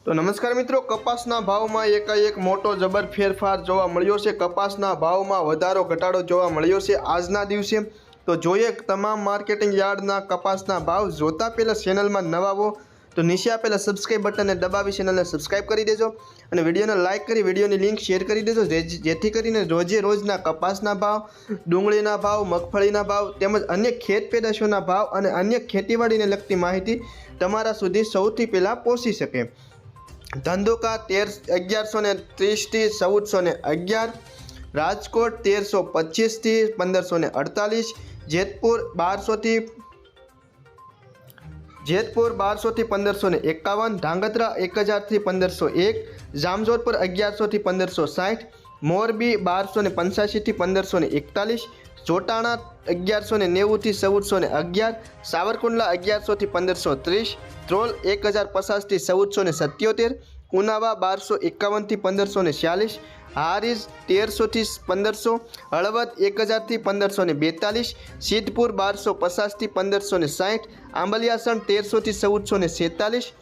तो नमस्कार मित्रों, कपासना भाव में एकाएक मोटो जबर फेरफार जोवा मळ्यो छे। कपासना भाव में वधारो घटाडो जोवा मळ्यो छे आजना दिवसे। तो जोईए तमाम मार्केटिंग यार्डना कपासना भाव जोता पहला चेनल में नवा हो तो नीचे आपेला सब्सक्राइब बटन ने दबावी चेनल ने सब्सक्राइब करी देजो और वीडियो ने लाइक करी वीडियो की लिंक शेर करी देजो, जेथी करीने रोजे रोजना कपासना भाव, डूंगळीना भाव, मगफळीना भाव तेमज अन्य खेत पेदाशोना भाव और अन्य खेतीवाड़ी ने लगती माहिती तमारा सुधी सौथी पहला पहोंची सके। धंधुका 1130 થી 1411, राजकोट 1325 થી 1548, जेतपुर 1200 થી 1551, ધાંગધ્રા 1000 થી 1501, जामजोधपुर 1100 થી 1560, मोरबी 1285 થી 1541, जोटाणा 1190 થી 1411, सावरकुंडला 1100 થી 1530, त्रोल 1050 થી 1477, उनावा 1251 થી 1546, हारीज 1300 થી 1500, हळवद 1000 થી 1542, सिद्धपुर 1250 થી 1560, आंबलियासण 1300 થી 1446,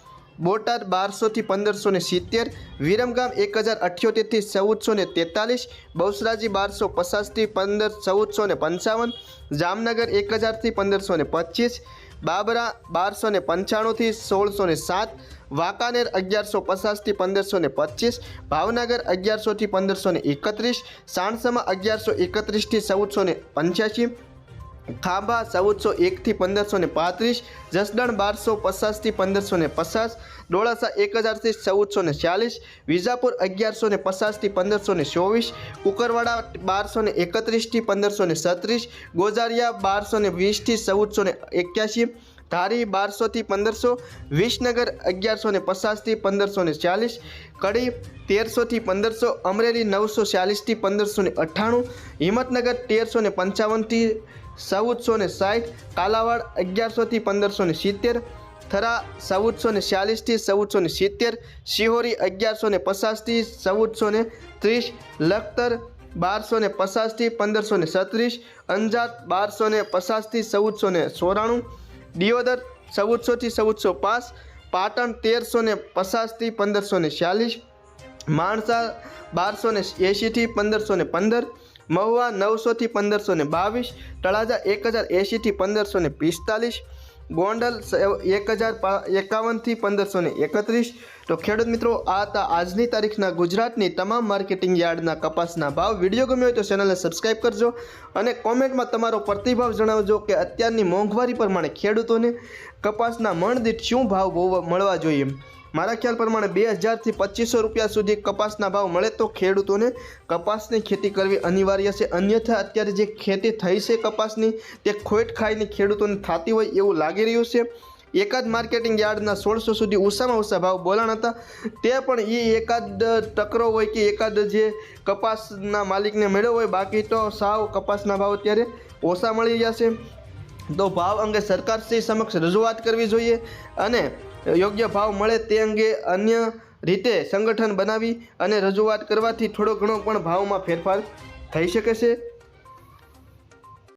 बोटाद 1200 થી 1570, विरमगाम 1078 થી 1443, बहुसराजी 1250 થી 1455, जामनगर 1000 થી 1525, बाबरा 1295 થી 1607, वाकानेर 1150 થી 1525, भावनगर 1100 થી 1531, सांसमा 1131 થી 1485, खांबा 1401 થી 1535, जसदण 1250 થી 1550, डोळासा 1000 થી 1440, विजापुर 1150 થી 1524, कुकरवाड़ा 1231 થી 1537, गोजारिया 1220 થી 1481, धारी 1200 થી 1500, विसनगर 1150 થી 1540, कड़ी 1300 થી 1500, अमरेली 940 થી 1598, हिम्मतनगर 1355 થી 1460, कालावाड़ 1100 થી 1570, थरा 1440 થી 1470, शिहोरी 1150 થી 1430, लखतर 1250 થી 1537, अंजार 1250 થી 1494, दियोदर 1400 થી 1405, पाटण 1350 થી 1546, माणसा 1280 થી 1515, महुआ 900 થી 1522, तळाजा 1080 થી 1545, गोंडल 1051 થી 1531। तो खेडूत मित्रों आ था आजनी तारीखना गुजरातनी तमाम मार्केटिंग यार्डना कपासना भाव। विडियो गम्यो होय तो चेनलने सब्सक्राइब करजो और कॉमेंट में तमारो प्रतिभाव जणावजो कि अत्यारनी मोंघवारी प्रमाणे खेडूतोने कपासना मण दीठ शुं भाव मळवा जोईए। मारा ख्याल प्रमाणे 2000 થી 2500 रुपया सुधी कपासना भाव मळे तो खेडूतोने कपासनी खेती करवी अनिवार्य छे, अन्यथा अत्यारे जे खेती थई छे कपासनी ते खोट खाईने खेडूतोने थती होय एवुं लागी रह्युं छे। एकाद मार्केटिंग यार्डना 1600 सुधी ओछामां ओछा भाव बोलाण हता, ते पण ए एकाद टकरो होय कि एकाद जे कपासना मालिकने मळ्यो होय, बाकी तो साव कपासना भाव अत्यारे ओछा मळी रह्या छे। तो भाव अंगे सरकारश्री समक्ष रजूआत करवी जोईए अने योग्य भाव मळे ते अंगे अन्य रीते संगठन बनावी अने रजूआत करवाथी थोड़ो घणो पण भावमां फेरफार थई शके छे।